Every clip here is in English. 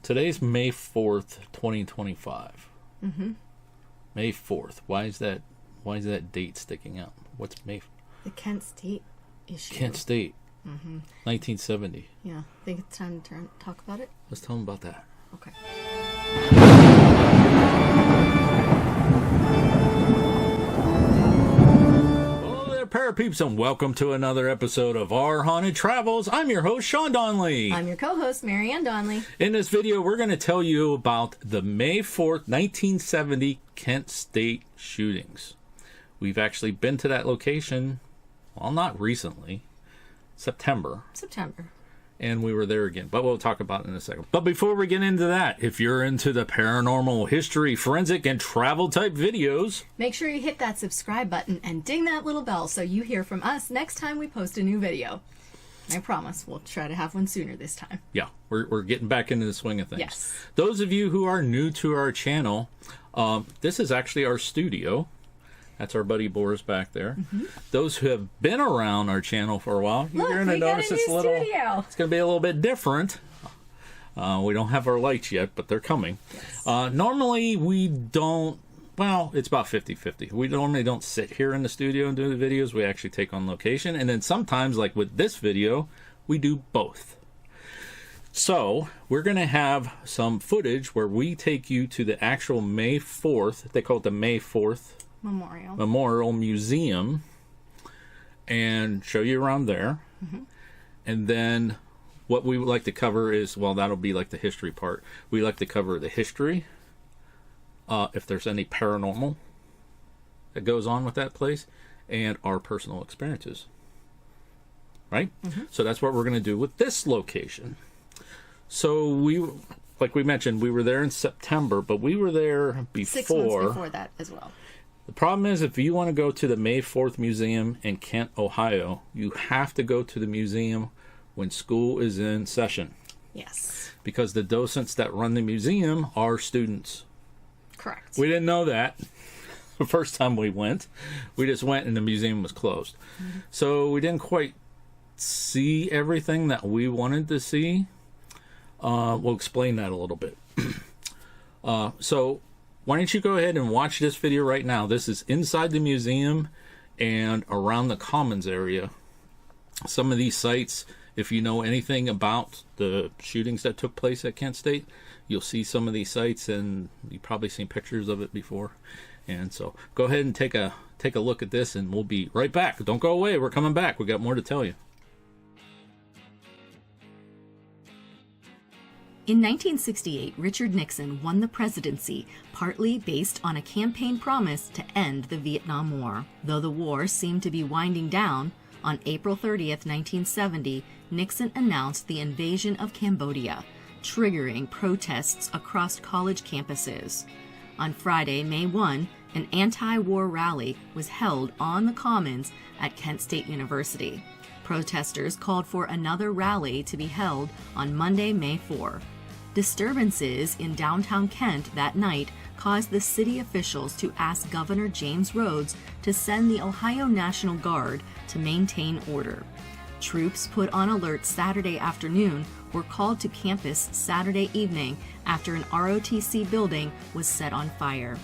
Today's May 4th, 2025. Mm-hmm. May 4th. Why is that date sticking out? What's May? The Kent State issue. Kent State. Mm-hmm. 1970. Yeah. Think it's time to talk about it? Let's tell them about that. Okay. Parapeeps, and welcome to another episode of Our Haunted Travels. I'm your host, Sean Donnelly. I'm your co-host, Marianne Donnelly. In this video, we're going to tell you about the May 4th, 1970 Kent State shootings. We've actually been to that location, well, not recently, September. And we were there again, but we'll talk about it in a second. But before we get into that, if you're into the paranormal, history, forensic, and travel type videos, make sure you hit that subscribe button and ding that little bell so you hear from us next time we post a new video. I promise we'll try to have one sooner this time. Yeah, we're getting back into the swing of things. Yes. Those of you who are new to our channel, this is actually our studio. That's our buddy Boris back there. Mm-hmm. Those who have been around our channel for a while, you're going to notice it's a little. Studio. It's going to be a little bit different. We don't have our lights yet, but they're coming. Yes. Normally, we don't. Well, it's about 50-50. We normally don't sit here in the studio and do the videos. We actually take on location, and then sometimes, like with this video, we do both. So we're going to have some footage where we take you to the actual May 4th. They call it the May 4th. Memorial Museum, and show you around there. Mm-hmm. And then what we would like to cover is, well, that'll be like the history part. We like to cover the history, if there's any paranormal that goes on with that place, and our personal experiences. Right? Mm-hmm. So that's what we're going to do with this location. So like we mentioned, we were there in September, but we were there before. 6 months before that as well. The problem is, if you want to go to the May 4th Museum in Kent, Ohio, you have to go to the museum when school is in session. Yes. Because the docents that run the museum are students. Correct. We didn't know that the first time we went. We just went and the museum was closed. Mm-hmm. So we didn't quite see everything that we wanted to see. We'll explain that a little bit. So why don't you go ahead and watch this video right now. This is inside the museum and around the Commons area. Some of these sites, if you know anything about the shootings that took place at Kent State, you'll see some of these sites, and you've probably seen pictures of it before. And so go ahead and take a look at this, and we'll be right back. Don't go away. We're coming back. We got more to tell you. In 1968, Richard Nixon won the presidency, partly based on a campaign promise to end the Vietnam War. Though the war seemed to be winding down, on April 30th, 1970, Nixon announced the invasion of Cambodia, triggering protests across college campuses. On Friday, May 1, an anti-war rally was held on the Commons at Kent State University. Protesters called for another rally to be held on Monday, May 4. Disturbances in downtown Kent that night caused the city officials to ask Governor James Rhodes to send the Ohio National Guard to maintain order. Troops put on alert Saturday afternoon were called to campus Saturday evening after an ROTC building was set on fire.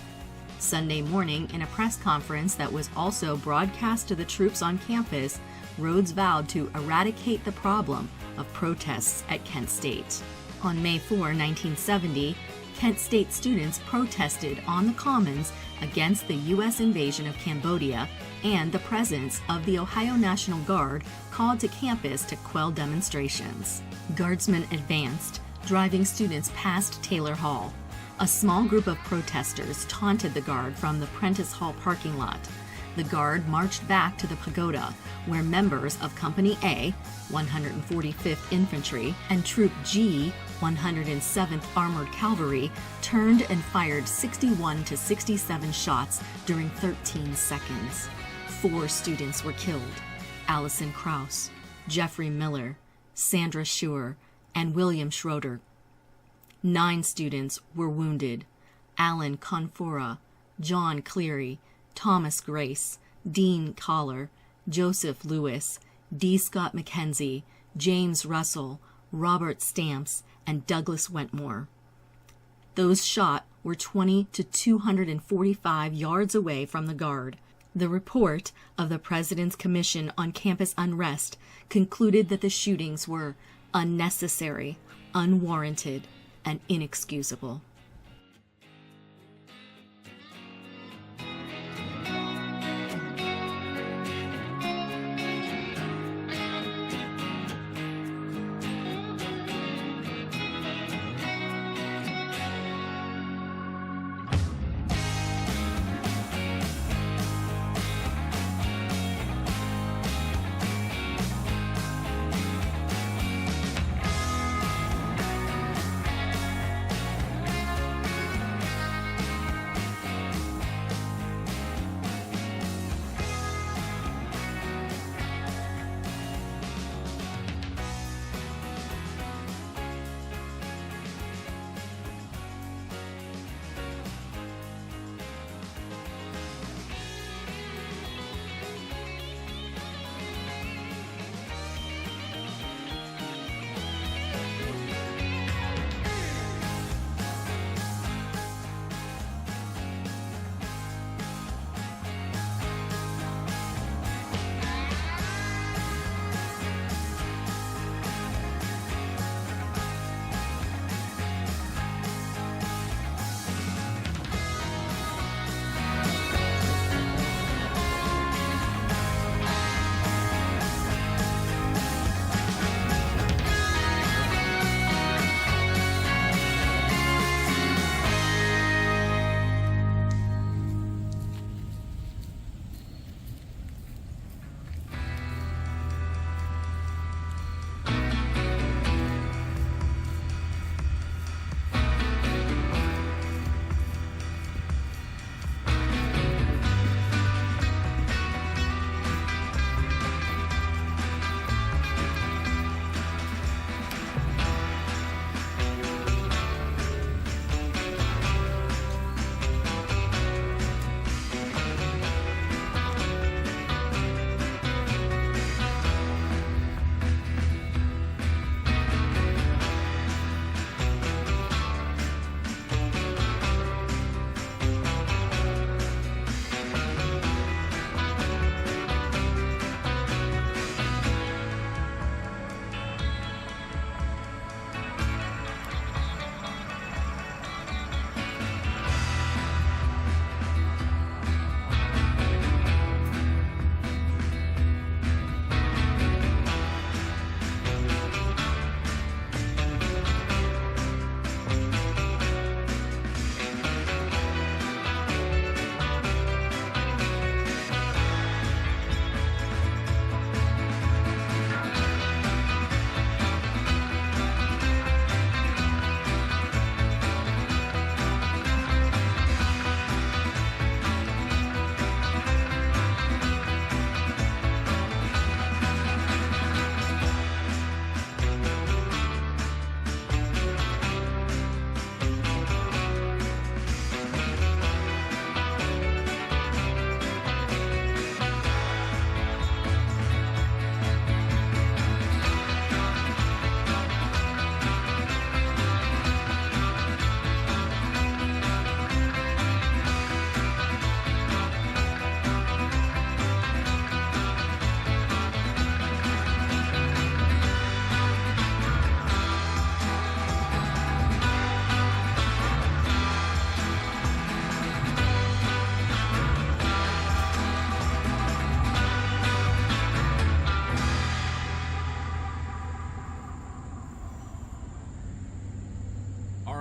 Sunday morning, in a press conference that was also broadcast to the troops on campus, Rhodes vowed to eradicate the problem of protests at Kent State. On May 4, 1970, Kent State students protested on the Commons against the U.S. invasion of Cambodia and the presence of the Ohio National Guard called to campus to quell demonstrations. Guardsmen advanced, driving students past Taylor Hall. A small group of protesters taunted the guard from the Prentice Hall parking lot. The guard marched back to the pagoda, where members of Company A, 145th Infantry, and Troop G, 107th Armored Cavalry, turned and fired 61 to 67 shots during 13 seconds. 4 students were killed: Allison Krause, Jeffrey Miller, Sandra Schur, and William Schroeder. 9 students were wounded: Alan Confora, John Cleary, Thomas Grace, Dean Collar, Joseph Lewis, D. Scott McKenzie, James Russell, Robert Stamps, and Douglas Wentmore. Those shot were 20 to 245 yards away from the guard. The report of the President's Commission on Campus Unrest concluded that the shootings were unnecessary, unwarranted, and inexcusable.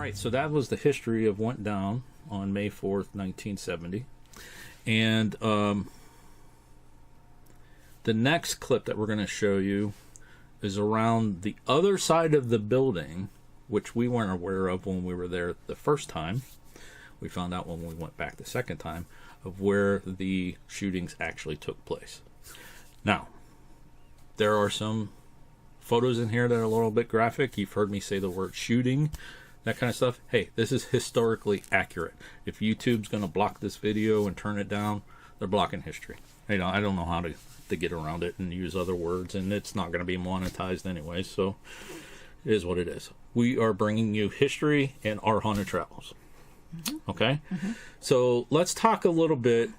right, so that was the history of Went Down on May 4th, 1970. And the next clip that we're going to show you is around the other side of the building, which we weren't aware of when we were there the first time. We found out when we went back the second time of where the shootings actually took place. Now, there are some photos in here that are a little bit graphic. You've heard me say the word shooting, that kind of stuff. Hey, this is historically accurate. If YouTube's going to block this video and turn it down, they're blocking history. You know, I don't know how to get around it and use other words, and it's not going to be monetized anyway, so it is what it is. we are bringing you history and our haunted travels. Okay? So let's talk a little bit.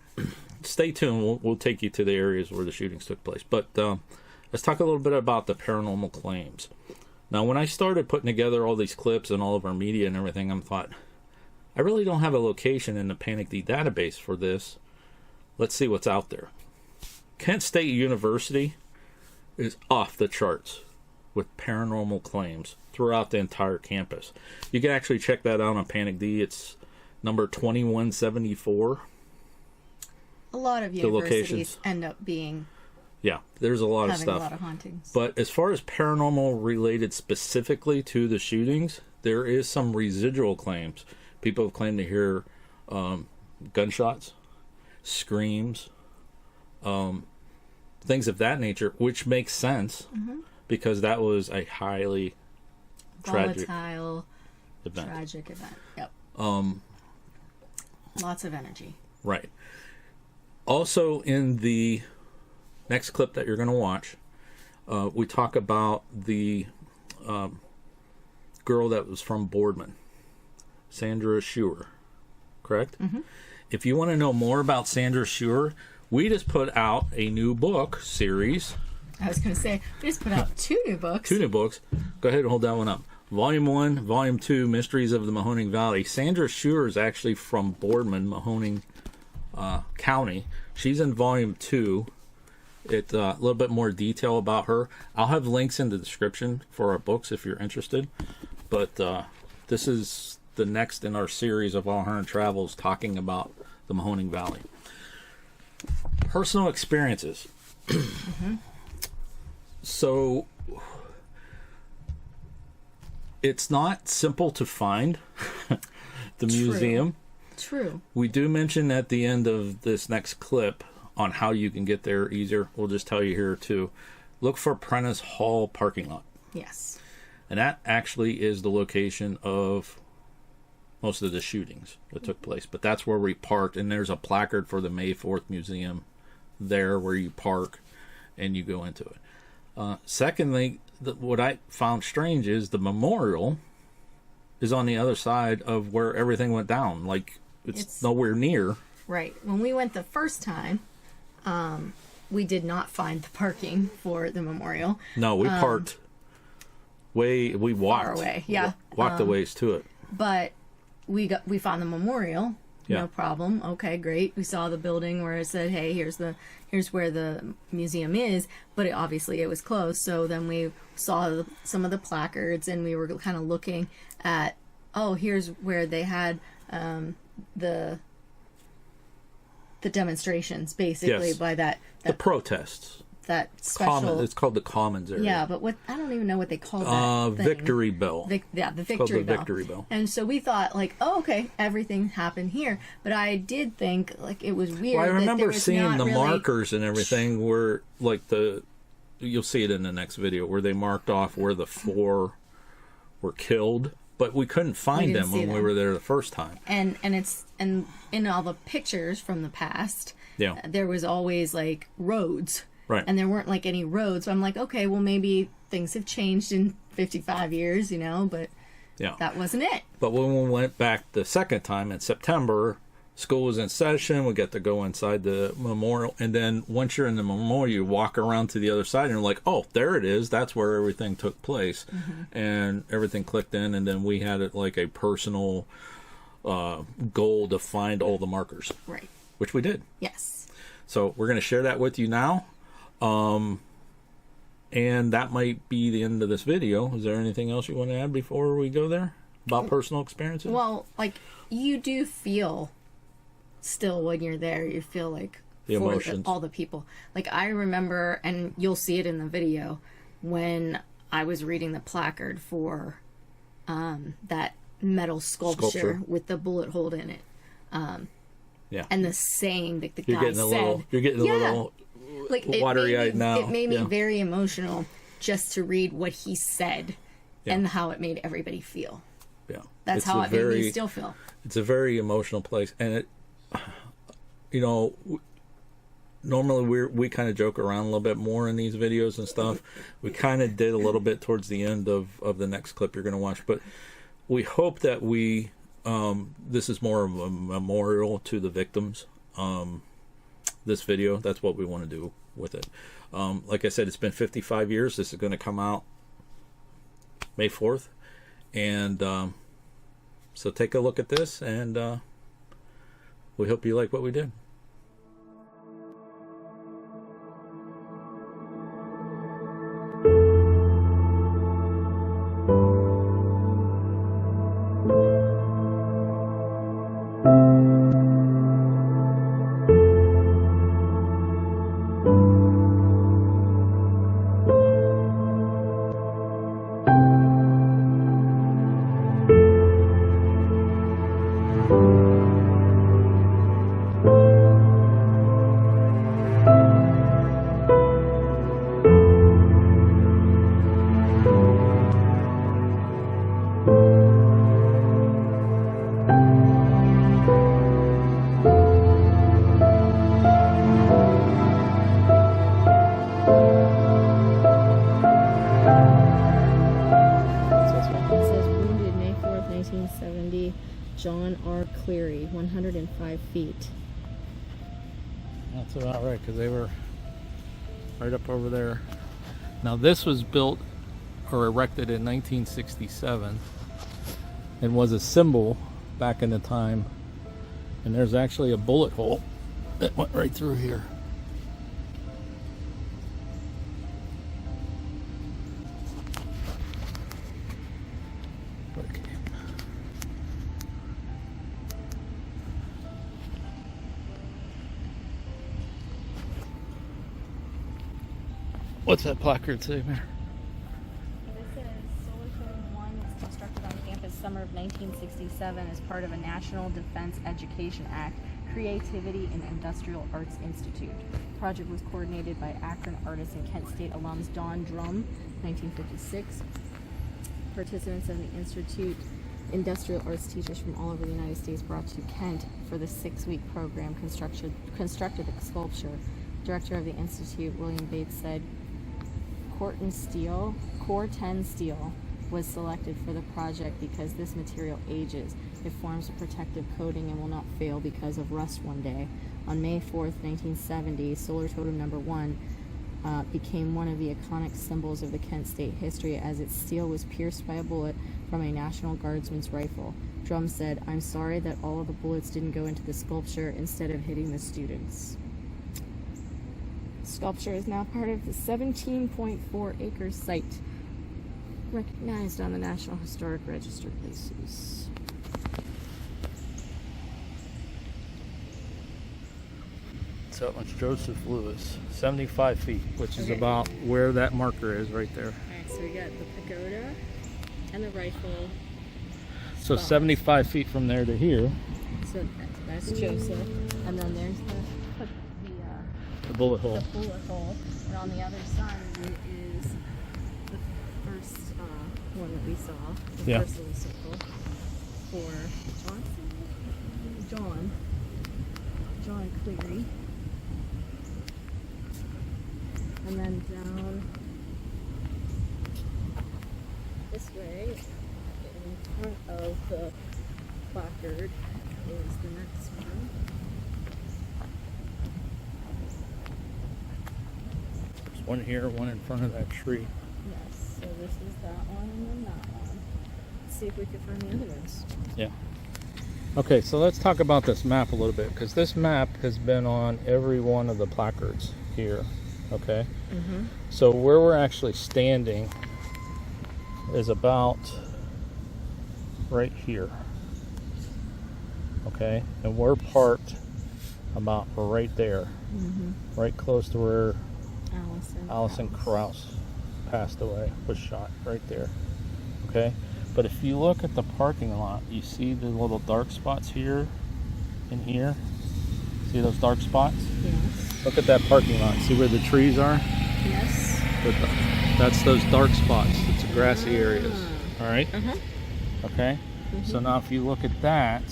Stay tuned. We'll take you to the areas where the shootings took place. But let's talk a little bit about the paranormal claims. Now, when I started putting together all these clips and all of our media and everything, I thought, I really don't have a location in the Panic D database for this. Let's see what's out there. Kent State University is off the charts with paranormal claims throughout the entire campus. You can actually check that out on Panic D. It's number 2174. A lot of universities end up being there's a lot of stuff. Having a lot of hauntings. But as far as paranormal related specifically to the shootings, there is some residual claims. People have claimed to hear gunshots, screams, things of that nature, which makes sense because that was a highly volatile, tragic event. Yep. Lots of energy. Right. Also, in the next clip that you're going to watch, we talk about the girl that was from Boardman, Sandra Schuer, correct? If you want to know more about Sandra Schuer, we just put out a new book series. I was going to say, we just put out 2 new books. 2 new books. Go ahead and hold that one up. Volume 1, Volume 2, Mysteries of the Mahoning Valley. Sandra Schuer is actually from Boardman, Mahoning County. She's in Volume 2. It's a little bit more detail about her. I'll have links in the description for our books if you're interested. But this is the next in our series of All Haunted Travels talking about the Mahoning Valley. Personal experiences. So it's not simple to find the museum. True. We do mention at the end of this next clip on how you can get there easier. We'll just tell you here to look for Prentice Hall parking lot. Yes. And that actually is the location of most of the shootings that took place. But that's where we parked, and there's a placard for the May 4th Museum there where you park and you go into it. Secondly, what I found strange is the memorial is on the other side of where everything went down. Like, it's nowhere near. Right. When we went the first time, we did not find the parking for the memorial. No, we parked we walked far away. Yeah. Walked a ways to it. But we found the memorial. No problem. Okay, great. We saw the building where it said, "Hey, here's where the museum is," but obviously it was closed. So then we saw some of the placards, and we were kind of looking at, here's where they had the demonstrations, basically, by the protests. That special. It's called the Commons area. Yeah, but I don't even know what they call that thing. Victory Bell. The Victory Bell. Victory Bell. And so we thought, like, okay, everything happened here. But I did think, like, it was weird. Well, I remember that there was seeing the really markers and everything where, like, you'll see it in the next video, where they marked off where the 4 were killed. But we couldn't find them when we were there the first time. And in all the pictures from the past, there was always, like, roads. Right. And there weren't, like, any roads. So I'm like, okay, well, maybe things have changed in 55 years, but that wasn't it. But when we went back the second time in September, school was in session. We got to go inside the memorial. And then once you're in the memorial, you walk around to the other side and you're like, oh, there it is. That's where everything took place. And everything clicked in. And then we had it like a personal goal to find all the markers. Right. Which we did. Yes. So we're going to share that with you now. And that might be the end of this video. Is there anything else you want to add before we go there about personal experiences? Well, like, you do feel still when you're there, you feel like the emotions. All the people. Like, I remember, and you'll see it in the video, when I was reading the placard for that metal sculpture with the bullet hole in it. And the saying that the guy said. You're getting a little like, watery-eyed now. It made me very emotional just to read what he said and how it made everybody feel. Yeah. That's how it made me still feel. It's a very emotional place. And it, normally we kind of joke around a little bit more in these videos and stuff. We kind of did a little bit towards the end of the next clip you're going to watch, but we hope that this is more of a memorial to the victims. This video, that's what we want to do with it. Like I said, it's been 55 years. This is going to come out May 4th, and so take a look at this, and we hope you like what we did. John R. Cleary, 105 feet. That's about right, because they were right up over there. Now this was built or erected in 1967 and was a symbol back in the time. And there's actually a bullet hole that went right through here. What's that placard say, Mayor? This says Solar Totem 1 was constructed on campus summer of 1967 as part of a National Defense Education Act, Creativity and Industrial Arts Institute. The project was coordinated by Akron artist and Kent State alums Don Drum, 1956. Participants of the Institute, industrial arts teachers from all over the United States brought to Kent for the 6-week program constructed the sculpture. Director of the Institute, William Bates, said, Core 10 steel was selected for the project because this material ages. It forms a protective coating and will not fail because of rust one day. On May 4th, 1970, Solar Totem number 1 became one of the iconic symbols of the Kent State history as its steel was pierced by a bullet from a National Guardsman's rifle. Drum said, "I'm sorry that all of the bullets didn't go into the sculpture instead of hitting the students." Sculpture is now part of the 17.4-acre site recognized on the National Historic Register of Places. So much Joseph Lewis, 75 feet, which is about where that marker is right there. Alright, so we got the pagoda and the rifle. So 75 feet from there to here. So that's Joseph. And then there's the bullet hole. The bullet hole. And on the other side is the first one that we saw. The first little circle for John Cleary. And then down this way, in front of the placard, is the next one. There's one here, one in front of that tree. Yes, so this is that one and then that one. Let's see if we can find the other ones. Yeah. Okay, so let's talk about this map a little bit, because this map has been on every one of the placards here. Okay? Mm-hmm. So where we're actually standing is about right here. Okay? And we're parked about right there. Mm-hmm. Right close to where Allison Krause. Krause passed away, was shot right there. Okay? But if you look at the parking lot, you see the little dark spots here and here? See those dark spots? Yes. Look at that parking lot. See where the trees are? Yes. That's those dark spots. It's grassy areas. All right? Uh-huh. Okay? So now if you look at that,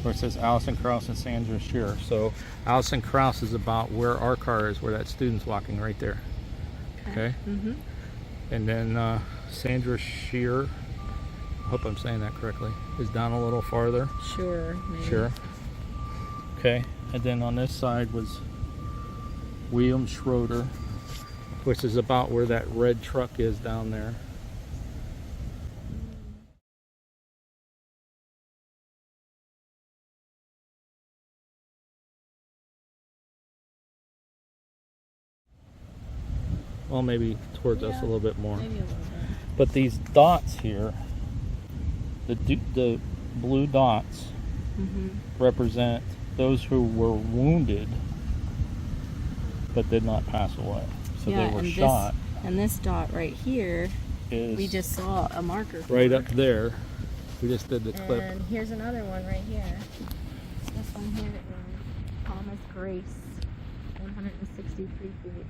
where it says Allison Krause and Sandra Shearer. So Allison Krause is about where our car is, where that student's walking right there. Okay. And then Sandra Shearer, I hope I'm saying that correctly, is down a little farther. Sure. Maybe. Sure. Okay. And then on this side was William Schroeder, which is about where that red truck is down there. Well, maybe towards us a little bit more. Maybe a little bit. But these dots here, the blue dots, represent those who were wounded but did not pass away. So Yeah, they were and shot. And this dot right here, Is we just saw a marker for. right up there. We just did the clip. And here's another one right here. This one here is Thomas Grace, 163 feet.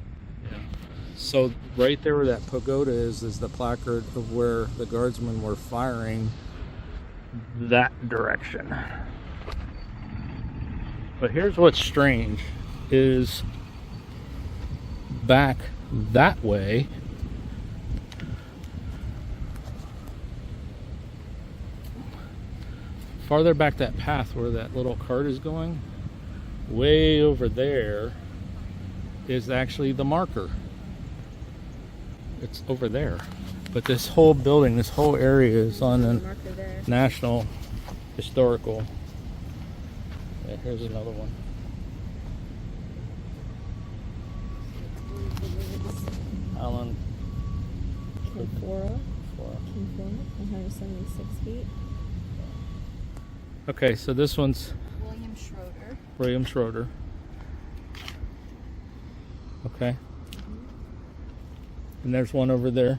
So right there where that pagoda is the placard of where the guardsmen were firing that direction. But here's what's strange is back that way, farther back that path where that little cart is going, way over there is actually the marker. It's over there. But this whole building, this whole area is on the National Historical. Yeah, here's another one. Alan Kinfora, 176 feet. Okay, so this one's William Schroeder. Okay. And there's one over there.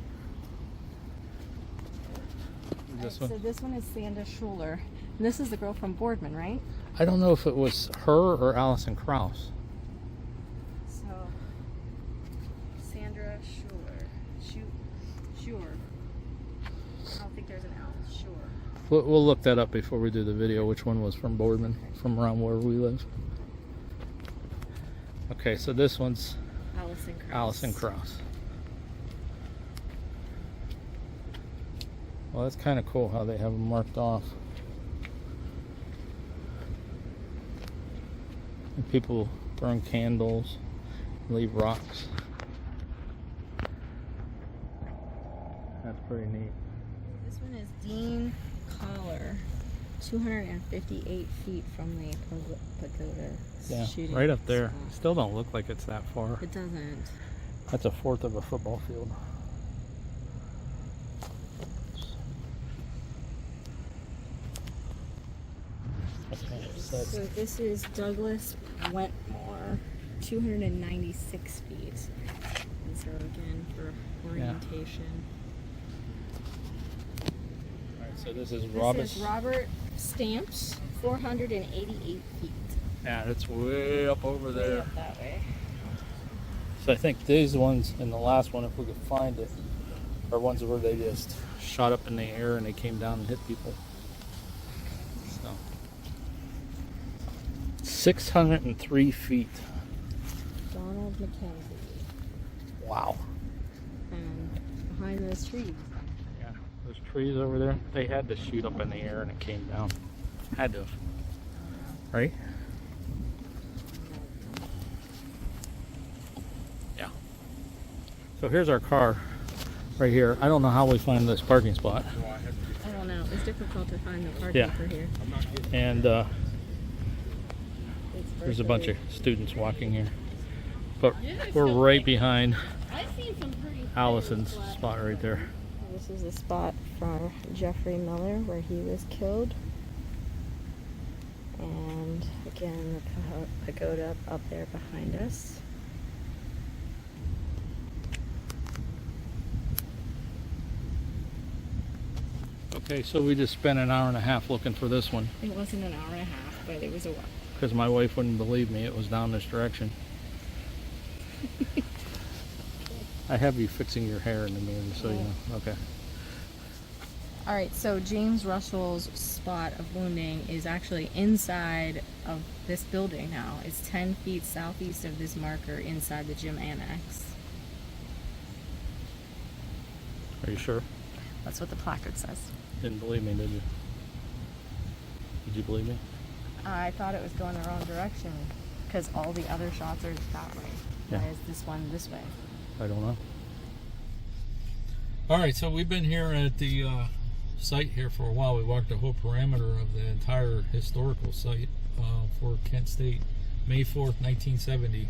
This one. So this one is Sandra Schuler. And this is the girl from Boardman, right? I don't know if it was her or Allison Krause. So Sandra Schuler. Sure. I don't think there's an L. Sure. We'll look that up before we do the video, which one was from Boardman, from around where we live. Okay, so this one's Allison Krause. Well, that's kind of cool how they have them marked off. And people burn candles, leave rocks. That's pretty neat. This one is Dean Collar, 258 feet from the pagoda. Yeah, shooting right up there. spot. Still don't look like it's that far. It doesn't. That's a fourth of a football field. Okay, so So this is Douglas Wentmore, 296 feet. And so again, for orientation. alright, so this is This is Robert Stamps, 488 feet. Yeah, it's way up over Way there. up that way. So I think these ones and the last one, if we could find it, are ones where they just shot up in the air and they came down and hit people. So 603 feet. Donald McKenzie. Wow. And behind those trees. Yeah, those trees over there, they had to shoot up in the air and it came down. Had to have. Right? Yeah. So here's our car right here. I don't know how we find this parking spot. I don't know. It's difficult to find the parking for here. And there's a bunch of students walking here. But we're right behind Allison's spot right there. This is a spot for Jeffrey Miller where he was killed. And again, the pagoda up there behind us. Okay, so we just spent an hour and a half looking for this one. It wasn't an hour and a half, but it was a while. Because my wife wouldn't believe me, it was down this direction. I have you fixing your hair in the mirror, so you know. Okay. All right, so James Russell's spot of wounding is actually inside of this building now. It's 10 feet southeast of this marker inside the gym annex. Are you sure? That's what the placard says. Didn't believe me, did you? Did you believe me? I thought it was going the wrong direction because all the other shots are that way. Yeah. Why is this one this way? I don't know. All right, so we've been here at the site here for a while. We walked the whole parameter of the entire historical site for Kent State, May 4th, 1970,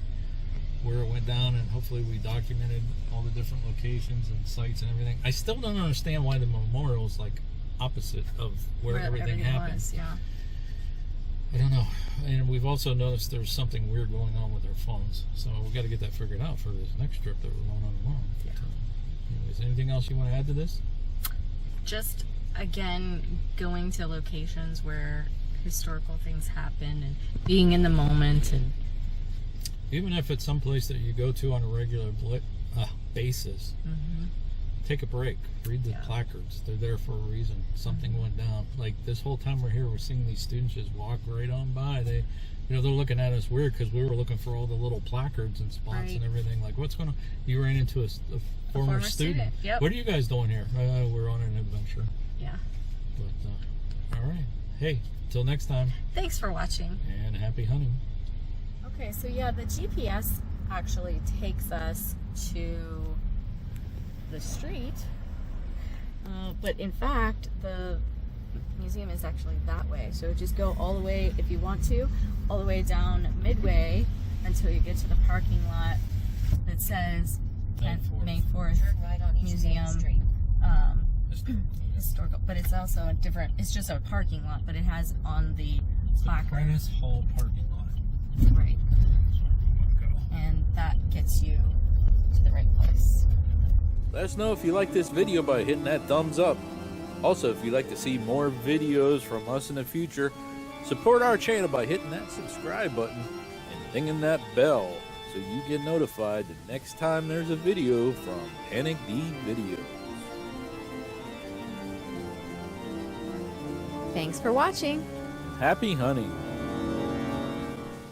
where it went down, and hopefully we documented all the different locations and sites and everything. I still don't understand why the memorial is like opposite of where everything happened. Was, yeah. I don't know. And we've also noticed there's something weird going on with our phones, so we've got to get that figured out for this next trip that we're going on tomorrow. Yeah. Anyways, anything else you want to add to this? Just, again, going to locations where historical things happen and being in the moment. And even if it's someplace that you go to on a regular basis, take a break. Read the placards. They're there for a reason. Something went down. Like this whole time we're here, we're seeing these students just walk right on by. They're looking at us weird because we were looking for all the little placards and spots and everything. Like, what's going on? You ran into a former student. Yep. What are you guys doing here? We're on an adventure. Yeah. But all right. Hey, till next time. Thanks for watching. And happy hunting. Okay, so yeah, the GPS actually takes us to the street, but in fact, the museum is actually that way. So just go all the way, if you want to, all the way down Midway until you get to the parking lot that says May 4th Museum. Historical, but it's also a different. It's just a parking lot, but it has on the placard. Prentice Hall parking lot. Right. And that gets you to the right place. Let us know if you like this video by hitting that thumbs up. Also, if you'd like to see more videos from us in the future, support our channel by hitting that subscribe button and dinging that bell so you get notified the next time there's a video from Panic D Videos. Thanks for watching. Happy hunting.